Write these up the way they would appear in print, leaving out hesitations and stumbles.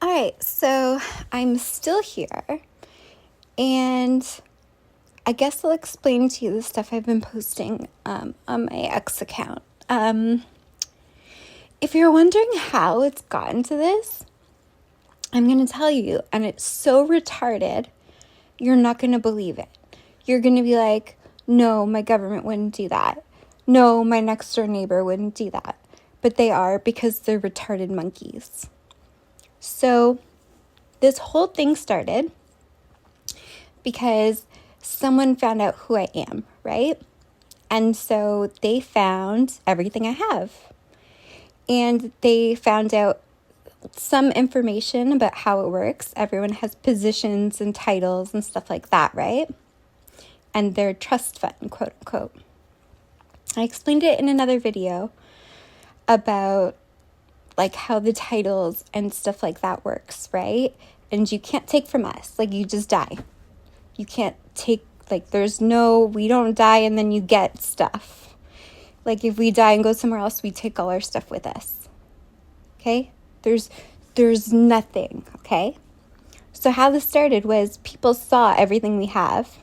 All right, so I'm still here, and I guess I'll explain to you the stuff I've been posting on my X account. If you're wondering how it's gotten to this, I'm going to tell you, and it's so retarded, you're not going to believe it. You're going to be like, no, my government wouldn't do that. No, my next door neighbor wouldn't do that. But they are, because they're retarded monkeys. So this whole thing started because someone found out who I am, right? And so they found everything I have. And they found out some information about how it works. Everyone has positions and titles and stuff like that, right? And their trust fund, quote unquote. I explained it in another video about like how the titles and stuff like that works, right? And you can't take from us, like you just die. You can't take, like we don't die and then you get stuff. Like if we die and go somewhere else, we take all our stuff with us. Okay? There's nothing, okay? So how this started was people saw everything we have,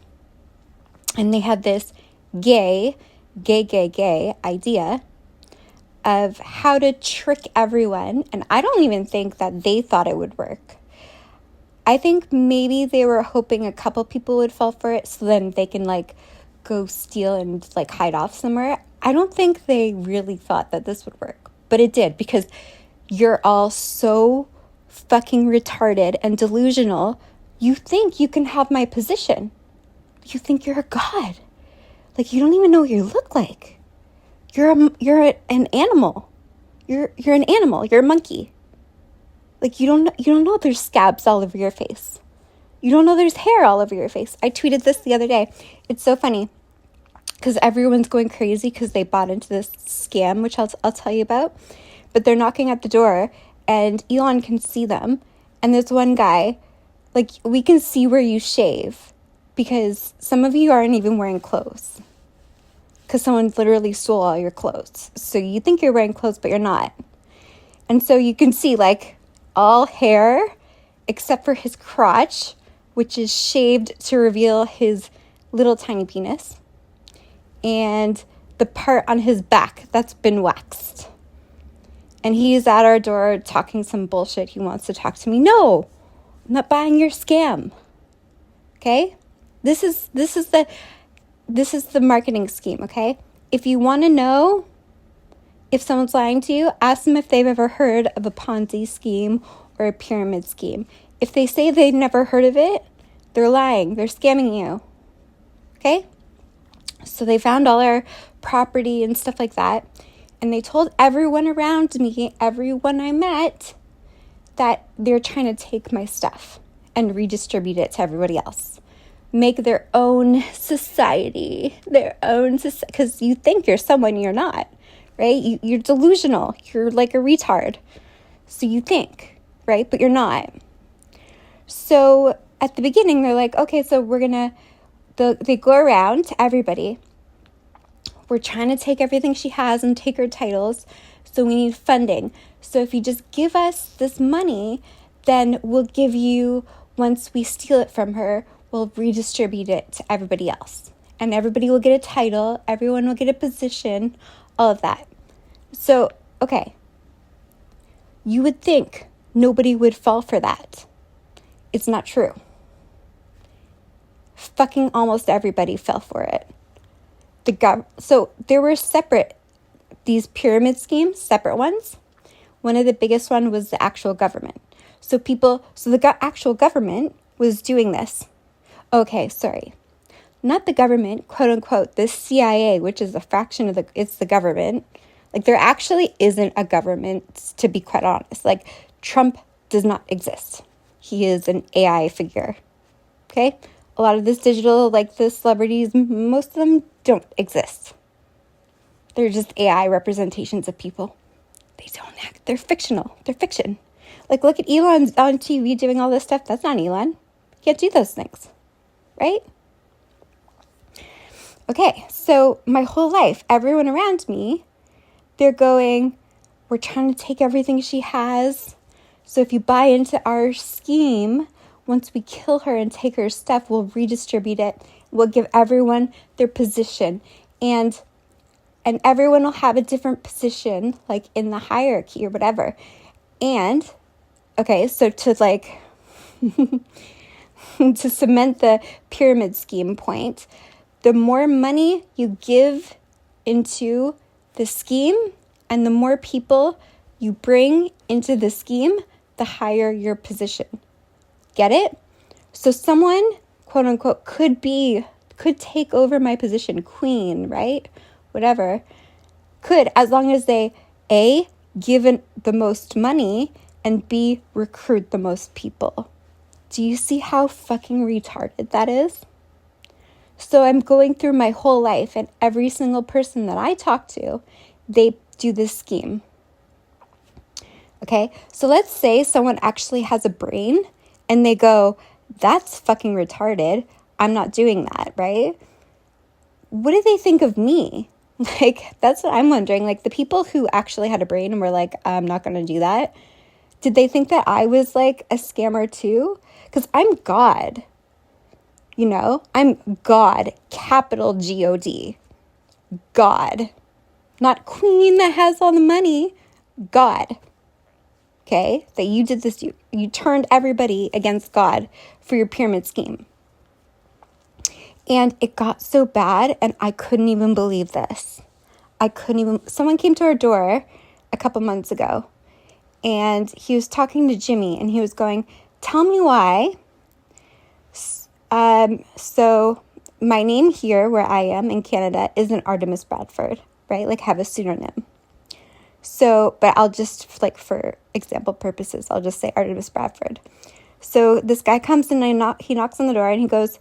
and they had this gay idea of how to trick everyone. And I don't even think that they thought it would work. I think maybe they were hoping a couple people would fall for it so then they can like go steal and like hide off somewhere. I don't think they really thought that this would work, but it did, because you're all so fucking retarded and delusional. You think you can have my position. You think you're a god. Like you don't even know what you look like. You're an animal. You're an animal. You're a monkey. Like you don't know there's scabs all over your face. You don't know there's hair all over your face. I tweeted this the other day. It's so funny because everyone's going crazy because they bought into this scam, which I'll tell you about. But they're knocking at the door, and Elon can see them. And there's one guy, like, we can see where you shave, because some of you aren't even wearing clothes, because someone literally stole all your clothes. So you think you're wearing clothes, but you're not. And so you can see, like, all hair except for his crotch, which is shaved to reveal his little tiny penis, and the part on his back that's been waxed. And he's at our door talking some bullshit. He wants to talk to me. No, I'm not buying your scam. Okay? This is the marketing scheme, okay? If you want to know if someone's lying to you, ask them if they've ever heard of a Ponzi scheme or a pyramid scheme. If they say they've never heard of it, they're lying. They're scamming you. Okay? So they found all our property and stuff like that. And they told everyone around me, everyone I met, that they're trying to take my stuff and redistribute it to everybody else. Make their own society, because you think you're someone you're not, right? You're delusional. You're like a retard. So you think, right? But you're not. So at the beginning, they're like, okay, so they go around to everybody. We're trying to take everything she has and take her titles, so we need funding. So if you just give us this money, then we'll give you, once we steal it from her, we'll redistribute it to everybody else. And everybody will get a title, everyone will get a position, all of that. So, okay, you would think nobody would fall for that. It's not true. Fucking almost everybody fell for it. So there were these pyramid schemes, separate ones. One of the biggest one was the actual government. So the actual government was doing this. Okay, sorry. Not the government, quote unquote, the CIA, which is a fraction of it's the government. Like there actually isn't a government, to be quite honest. Like Trump does not exist. He is an AI figure. Okay? A lot of this digital, like the celebrities, most of them don't exist. They're just AI representations of people. They don't act. They're fictional. They're fiction. Like, look at Elon on TV doing all this stuff. That's not Elon. He can't do those things. Right? Okay, so my whole life, everyone around me, they're going, we're trying to take everything she has So if you buy into our scheme, once we kill her and take her stuff, we'll redistribute it. We'll give everyone their position. And everyone will have a different position, like in the hierarchy or whatever. And, okay, so to like, to cement the pyramid scheme point, the more money you give into the scheme and the more people you bring into the scheme, the higher your position. Get it? So someone, quote unquote, could take over my position, queen, right? Whatever. Could, as long as they, A, give the most money, and B, recruit the most people. Do you see how fucking retarded that is? So I'm going through my whole life, and every single person that I talk to, they do this scheme. Okay, so let's say someone actually has a brain, and they go, that's fucking retarded. I'm not doing that, right? What do they think of me? Like, that's what I'm wondering. Like, the people who actually had a brain and were like, I'm not going to do that. Did they think that I was like a scammer too? Because I'm God. You know, I'm God, capital G-O-D. God. Not queen that has all the money. God. Okay? That you did this. You turned everybody against God for your pyramid scheme. And it got so bad, and I couldn't even believe this. Someone came to our door a couple months ago, and he was talking to Jimmy, and he was going, tell me why. So my name here, where I am in Canada, isn't Artemis Bradford, right? Like, have a pseudonym. So, but I'll just, like, for example purposes, I'll just say Artemis Bradford. So this guy comes in, and he knocks on the door, and he goes,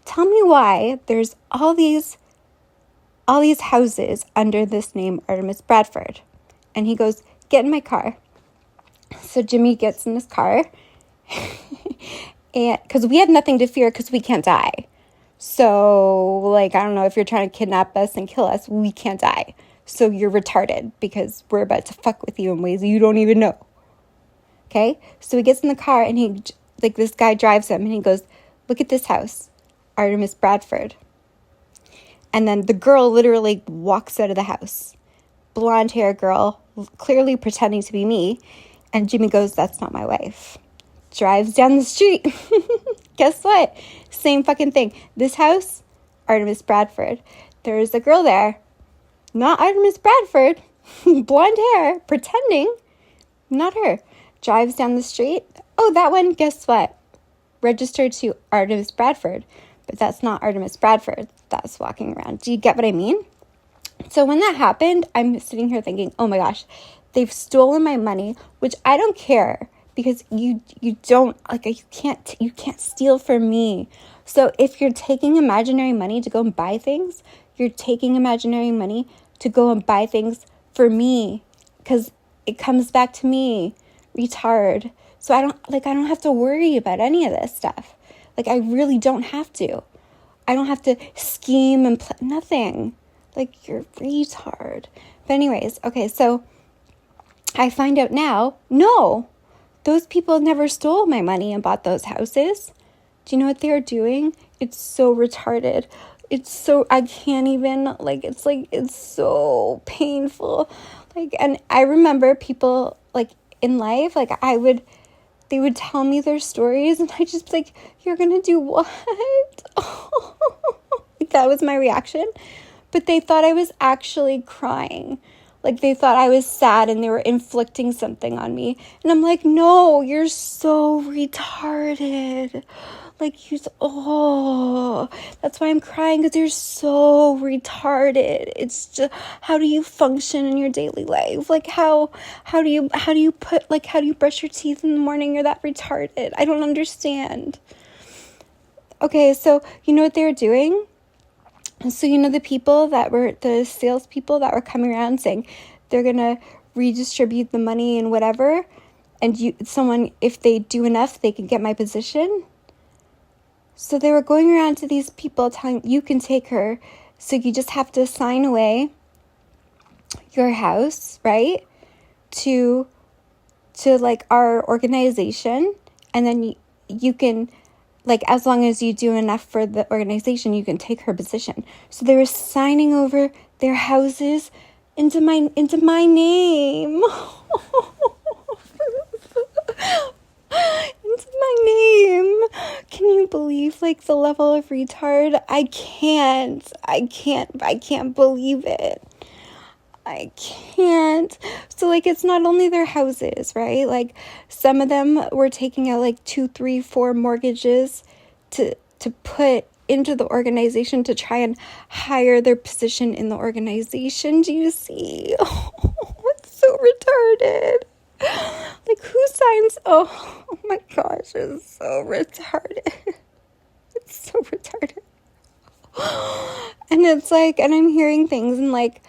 tell me why there's all these houses under this name Artemis Bradford. And he goes, get in my car. So Jimmy gets in his car, and because we have nothing to fear because we can't die. So, like, I don't know, if you're trying to kidnap us and kill us, we can't die. So you're retarded because we're about to fuck with you in ways you don't even know. Okay? So he gets in the car, and this guy drives him, and he goes, look at this house, Artemis Bradford. And then the girl literally walks out of the house. Blonde hair girl, clearly pretending to be me. And Jimmy goes, that's not my wife. Drives down the street. Guess what? Same fucking thing. This house, Artemis Bradford. There's a girl there. Not Artemis Bradford. Blonde hair, pretending. Not her. Drives down the street. Oh, that one, guess what? Registered to Artemis Bradford. But that's not Artemis Bradford that's walking around. Do you get what I mean? So when that happened, I'm sitting here thinking, oh my gosh, they've stolen my money, which I don't care because you don't, like, you can't steal from me. So if you're taking imaginary money to go and buy things, you're taking imaginary money to go and buy things for me because it comes back to me, retard. So I don't have to worry about any of this stuff. Like, I really don't have to. I don't have to scheme and nothing. Like, you're retard. But anyways, okay, so I find out now, no, those people never stole my money and bought those houses. Do you know what they are doing? It's so retarded. I can't even, like, it's so painful. Like, and I remember people, like, in life, like, they would tell me their stories, and I just like, you're gonna do what? Like, that was my reaction. But they thought I was actually crying. Like, they thought I was sad and they were inflicting something on me. And I'm like, no, you're so retarded. Like, that's why I'm crying, because you're so retarded. It's just, how do you function in your daily life? Like, how do you brush your teeth in the morning? You're that retarded. I don't understand. Okay, so you know what they were doing? So, you know, the salespeople that were coming around saying they're going to redistribute the money and whatever, and if they do enough, they can get my position. So they were going around to these people telling, you can take her, so you just have to sign away your house, right, to to like our organization, and then you can, like, as long as you do enough for the organization, you can take her position. So they were signing over their houses into my name. Into my name. Can you believe like the level of retard? I can't believe it. I can't. So like, it's not only their houses, right? Like, some of them were taking out like 2, 3, 4 mortgages to put into the organization to try and higher their position in the organization. Do you see? Oh, it's so retarded. Like, who signs? Oh my gosh, it's so retarded. It's so retarded. And it's like, and I'm hearing things, and like,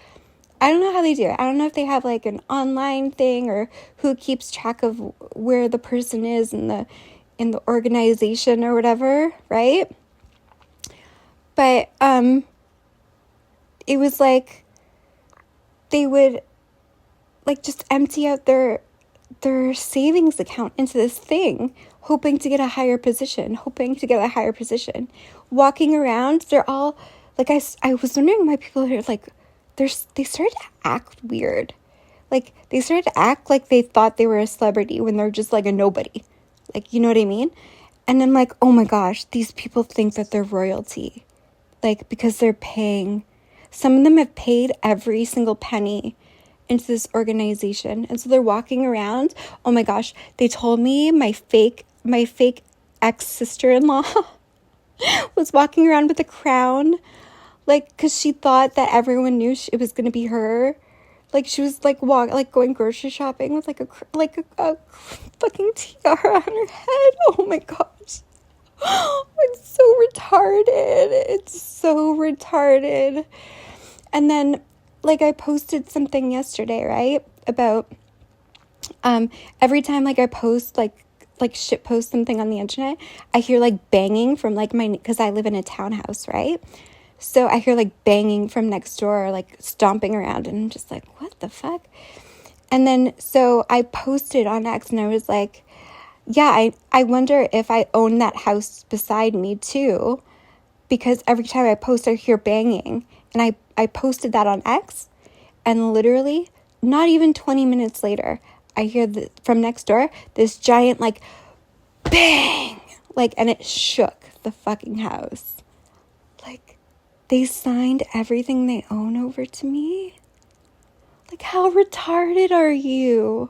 I don't know how they do it. I don't know if they have like an online thing or who keeps track of where the person is in the organization or whatever, right? But it was like they would like just empty out their savings account into this thing, hoping to get a higher position, walking around. They're all like, I was wondering why people are like, they started to act weird. Like, they started to act like they thought they were a celebrity when they're just like a nobody. Like, you know what I mean? And I'm like, oh my gosh, these people think that they're royalty. Like, because they're paying. Some of them have paid every single penny into this organization. And so they're walking around. Oh my gosh, they told me my fake ex-sister-in-law was walking around with a crown. Like, because she thought that everyone knew it was going to be her. Like, she was, like, going grocery shopping with, like, a fucking tiara on her head. Oh, my gosh. It's so retarded. And then, like, I posted something yesterday, right? About, every time, like, I post, like shit post something on the internet, I hear, like, banging from, like, because I live in a townhouse, right? So I hear like banging from next door, like stomping around, and I'm just like, what the fuck? And then so I posted on X, and I was like, yeah, I wonder if I own that house beside me too, because every time I post, I hear banging. And I posted that on X, and literally not even 20 minutes later, I hear from next door this giant like bang, like, and it shook the fucking house. Like, they signed everything they own over to me? Like, how retarded are you?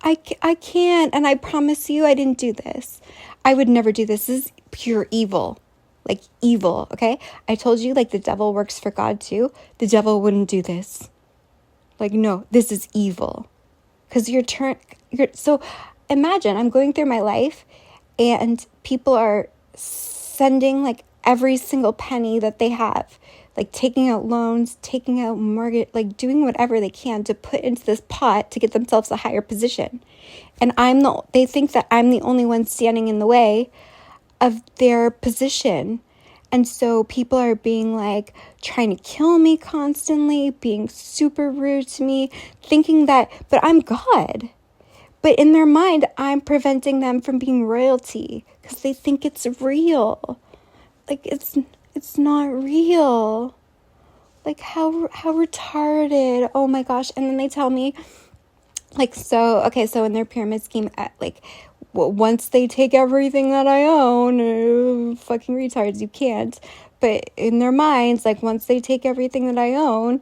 I can't, and I promise you I didn't do this. I would never do this. This is pure evil. Like, evil, okay? I told you, like, the devil works for God too. The devil wouldn't do this. Like, no, this is evil. Because so imagine I'm going through my life, and people are sending, like, every single penny that they have, like taking out loans, taking out mortgage, like doing whatever they can to put into this pot to get themselves a higher position. And they think that I'm the only one standing in the way of their position. And so people are being like, trying to kill me constantly, being super rude to me, thinking that, but I'm God. But in their mind, I'm preventing them from being royalty because they think it's real. Like, it's not real. Like, how retarded. Oh my gosh. And then they tell me, like, so in their pyramid scheme, like, once they take everything that I own, fucking retards, you can't. But in their minds, like, once they take everything that I own,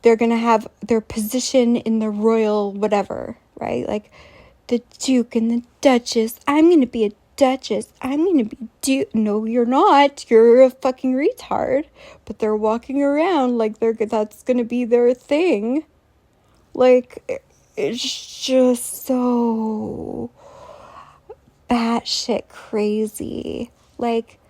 they're going to have their position in the royal whatever, right? Like, the Duke and the Duchess. I'm going to be a Duchess. I'm going to be No, you're not. You're a fucking retard. But they're walking around like that's going to be their thing. Like, it's just so batshit crazy. Like,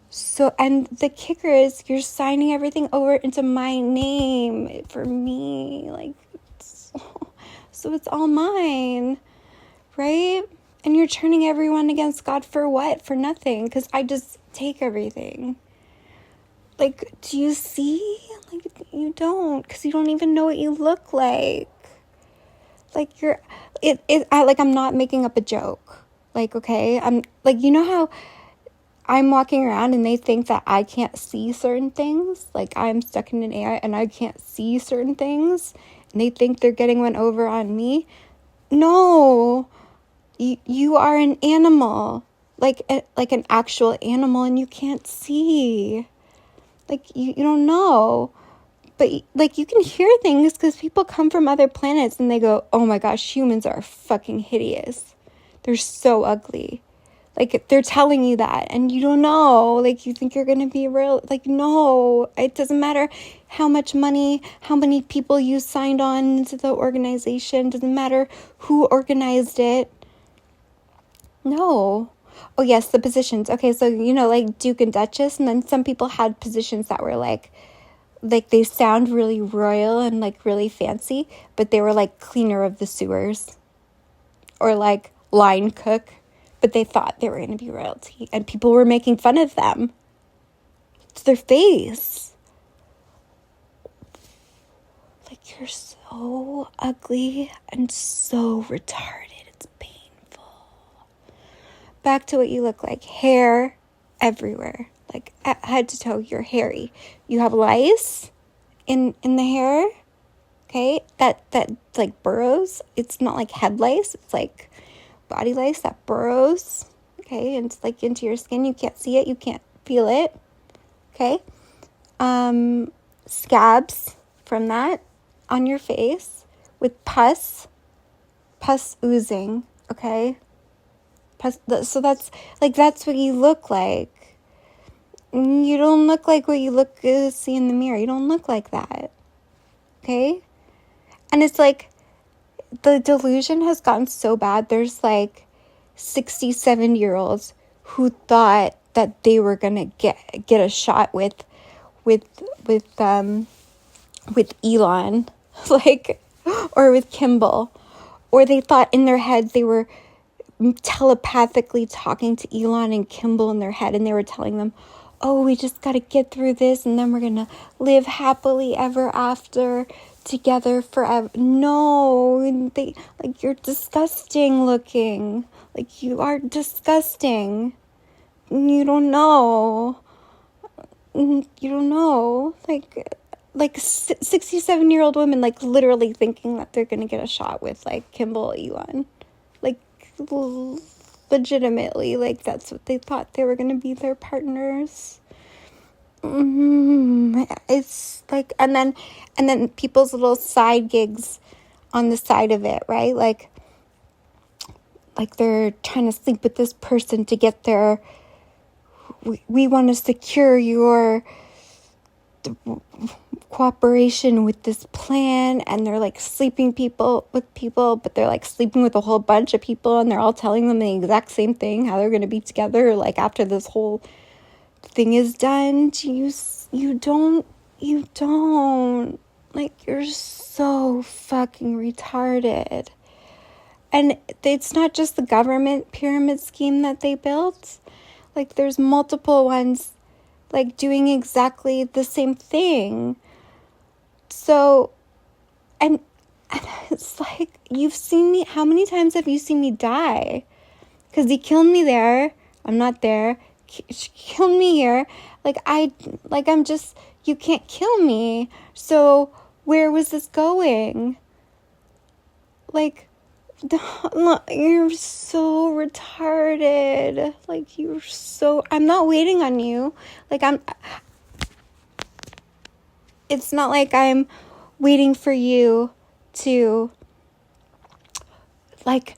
so, and the kicker is you're signing everything over into my name for me. Like, so it's all mine, right? And you're turning everyone against God for what? For nothing. Because I just take everything. Like, do you see? Like, you don't. Because you don't even know what you look like. Like I'm not making up a joke. Like, okay, I'm like, you know how I'm walking around and they think that I can't see certain things? Like I'm stuck in an AI and I can't see certain things and they think they're getting one over on me. No, you are an animal, like an actual animal, and you can't see. Like you don't know. But, like, you can hear things because people come from other planets and they go, oh my gosh, humans are fucking hideous. They're so ugly. Like, they're telling you that and you don't know. Like, you think you're going to be real. Like, no. It doesn't matter how much money, how many people you signed on to the organization. Doesn't matter who organized it. No. Oh, yes, the positions. Okay, so, like Duke and Duchess. And then some people had positions that were like they sound really royal and like really fancy, but they were like cleaner of the sewers or like line cook, but they thought they were going to be royalty and people were making fun of them. It's their face. Like, you're so ugly and so retarded. It's painful. Back to what you look like. Hair everywhere. Like head to toe, you're hairy. You have lice in the hair, okay? That like burrows. It's not like head lice. It's like body lice that burrows, okay? And it's like into your skin. You can't see it. You can't feel it, okay? Scabs from that on your face with pus oozing, okay? Pus. So that's what you look like. You don't look like what you see in the mirror. You don't look like that. Okay? And it's like the delusion has gotten so bad. There's like 67-year-olds who thought that they were going to get a shot with Elon, like, or with Kimball, or they thought in their head they were telepathically talking to Elon and Kimball in their head, and they were telling them, oh, we just got to get through this and then we're going to live happily ever after together forever. No, you're disgusting looking. Like, you are disgusting. You don't know. You don't know. Like 67-year-old women, like, literally thinking that they're going to get a shot with, like, Kimball Elon. Like, legitimately, like, that's what they thought they were going to be their partners. It's like, and then people's little side gigs on the side of it, right? Like they're trying to sleep with this person to get their, we want to secure your cooperation with this plan, and they're like sleeping with people, but they're like sleeping with a whole bunch of people, and they're all telling them the exact same thing, how they're going to be together, like, after this whole thing is done. You don't, like, you're so fucking retarded. And it's not just the government pyramid scheme that they built. Like, there's multiple ones, like, doing exactly the same thing. So, and it's like, you've seen me, how many times have you seen me die? Because he killed me there, I'm not there, killed me here, I'm just, you can't kill me, so where was this going? Like, you're so retarded, like, I'm not waiting on you, like, it's not like I'm waiting for you to, like,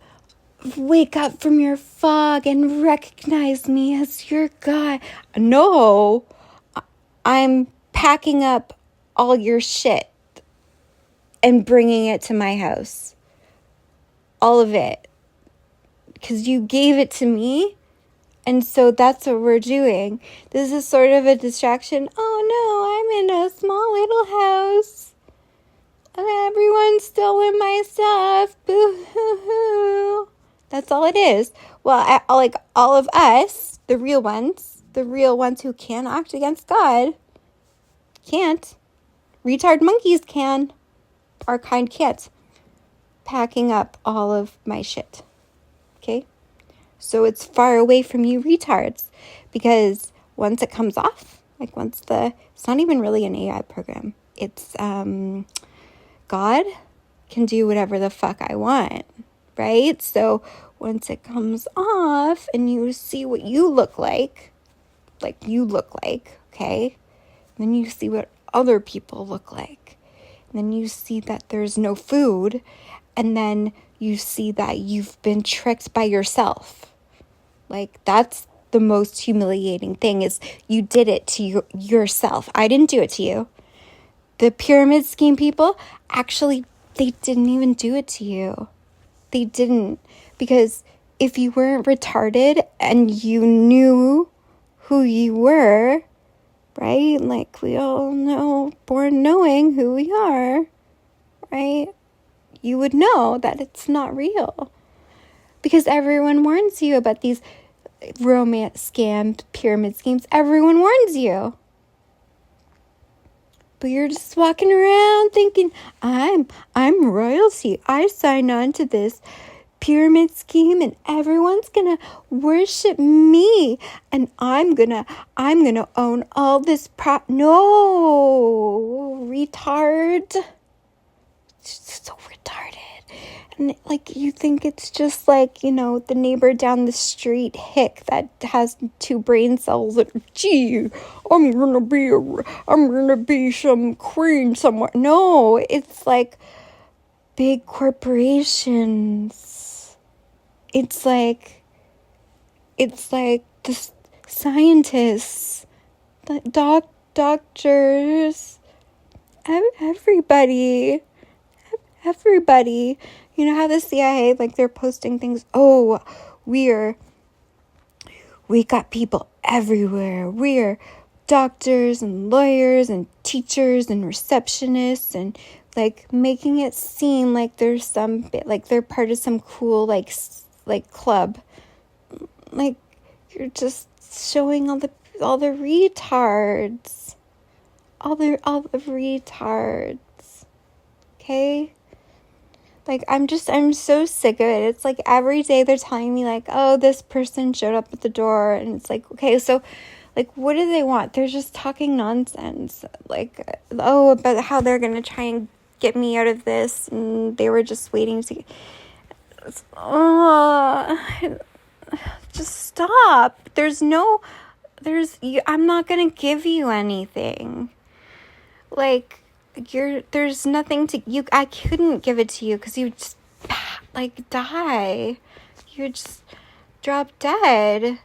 wake up from your fog and recognize me as your God. No, I'm packing up all your shit and bringing it to my house. All of it. Because you gave it to me. And so that's what we're doing. This is sort of a distraction. Oh no, I'm in a small little house. Everyone's stolen my stuff. Boo-hoo-hoo. That's all it is. Well, like, all of us, the real ones who can act against God, can't. Retard monkeys can. Our kind can't. packing up all of my shit. Okay? So it's far away from you retards, because once it comes off, like it's not even really an AI program. It's God can do whatever the fuck I want, right? So once it comes off and you see what you look like, okay? Then you see what other people look like. And then you see that there's no food, and then you see that you've been tricked by yourself. Like, that's the most humiliating thing, is you did it to yourself. I didn't do it to you. The pyramid scheme people, actually, they didn't even do it to you. They didn't. Because if you weren't retarded and you knew who you were, right? Like, we all know, born knowing who we are, right? You would know that it's not real. Because everyone warns you about these romance scams, pyramid schemes. Everyone warns you. But you're just walking around thinking, I'm royalty. I signed on to this pyramid scheme and everyone's gonna worship me, and I'm gonna own all this no, retard. It's so retarded. And like, you think it's just like, the neighbor down the street hick that has 2 brain cells that, gee, I'm gonna be some queen somewhere. No, it's like big corporations. It's like the scientists, the doctors, everybody. You know how the CIA, like, they're posting things, oh, we got people everywhere. We're doctors and lawyers and teachers and receptionists, and like making it seem like there's like they're part of some cool like club. Like, you're just showing all the retards. All the retards. Okay? Like, I'm so sick of it. It's like every day they're telling me, like, oh, this person showed up at the door. And it's like, okay, so, like, what do they want? They're just talking nonsense. Like, oh, about how they're going to try and get me out of this. And they were just waiting to just stop. I'm not going to give you anything. Like, there's nothing to you. I couldn't give it to you because you just like die. You just drop dead,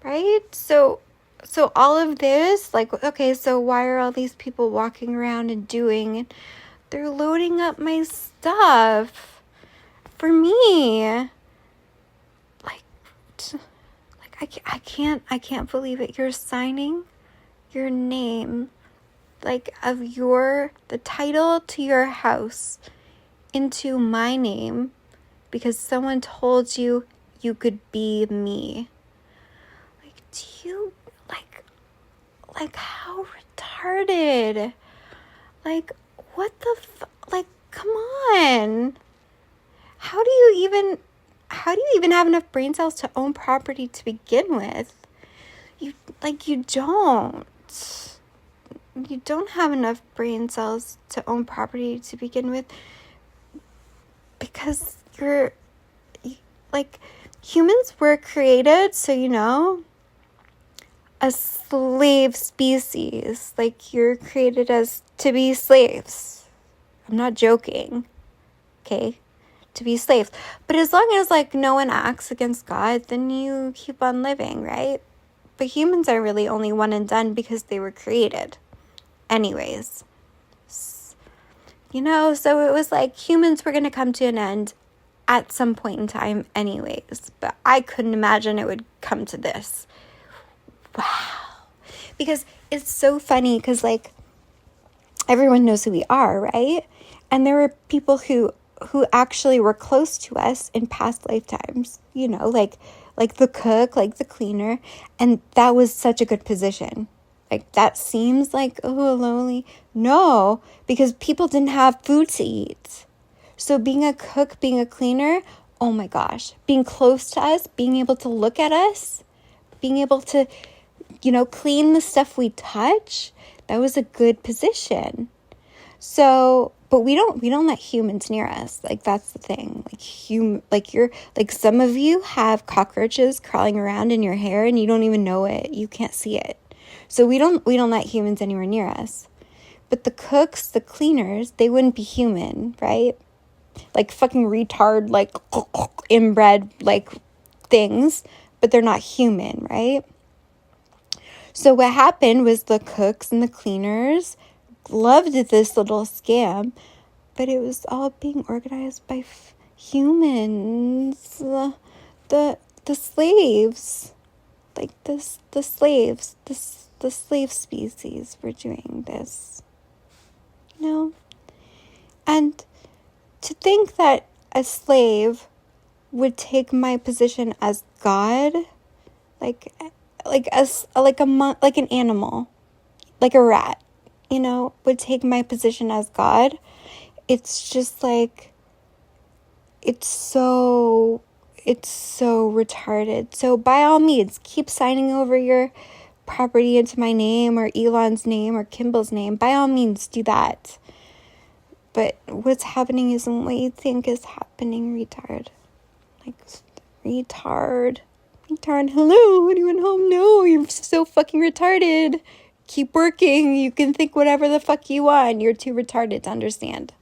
right? So all of this, like, okay, so why are all these people walking around and doing? They're loading up my stuff for me. I can't believe it. You're signing your name, like, of the title to your house into my name because someone told you could be me. Like, do you, like, how retarded? Like, what the like, come on. How do you even have enough brain cells to own property to begin with? You don't have enough brain cells to own property to begin with, because humans were created, so a slave species. Like, you're created to be slaves. I'm not joking. Okay? To be slaves. But as long as, like, no one acts against God, then you keep on living, right? But humans are really only one and done because they were created. Anyways. So it was like humans were going to come to an end at some point in time anyways. But I couldn't imagine it would come to this. Wow. Because it's so funny because, like, everyone knows who we are, right? And there were people who actually were close to us in past lifetimes, like the cook, like the cleaner. And that was such a good position. Like, that seems like, oh, lonely. No, because people didn't have food to eat. So being a cook, being a cleaner, oh my gosh, being close to us, being able to look at us, being able to, clean the stuff we touch, that was a good position. So, but we don't let humans near us. Like, that's the thing. Like some of you have cockroaches crawling around in your hair and you don't even know it. You can't see it. So we don't let humans anywhere near us. But the cooks, the cleaners, they wouldn't be human, right? Like fucking retard, like inbred, like things, but they're not human, right? So what happened was the cooks and the cleaners loved this little scam, but it was all being organized by humans, the slaves, like the slave species were doing this, and to think that a slave would take my position as God, like an animal, like a rat, would take my position as God. It's just like, it's so retarded. So by all means, keep signing over your property into my name or Elon's name or Kimball's name. By all means, do that. But what's happening isn't what you think is happening, retard. Like, retard. Hello, anyone home? No, you're so fucking retarded. Keep working. You can think whatever the fuck you want. You're too retarded to understand.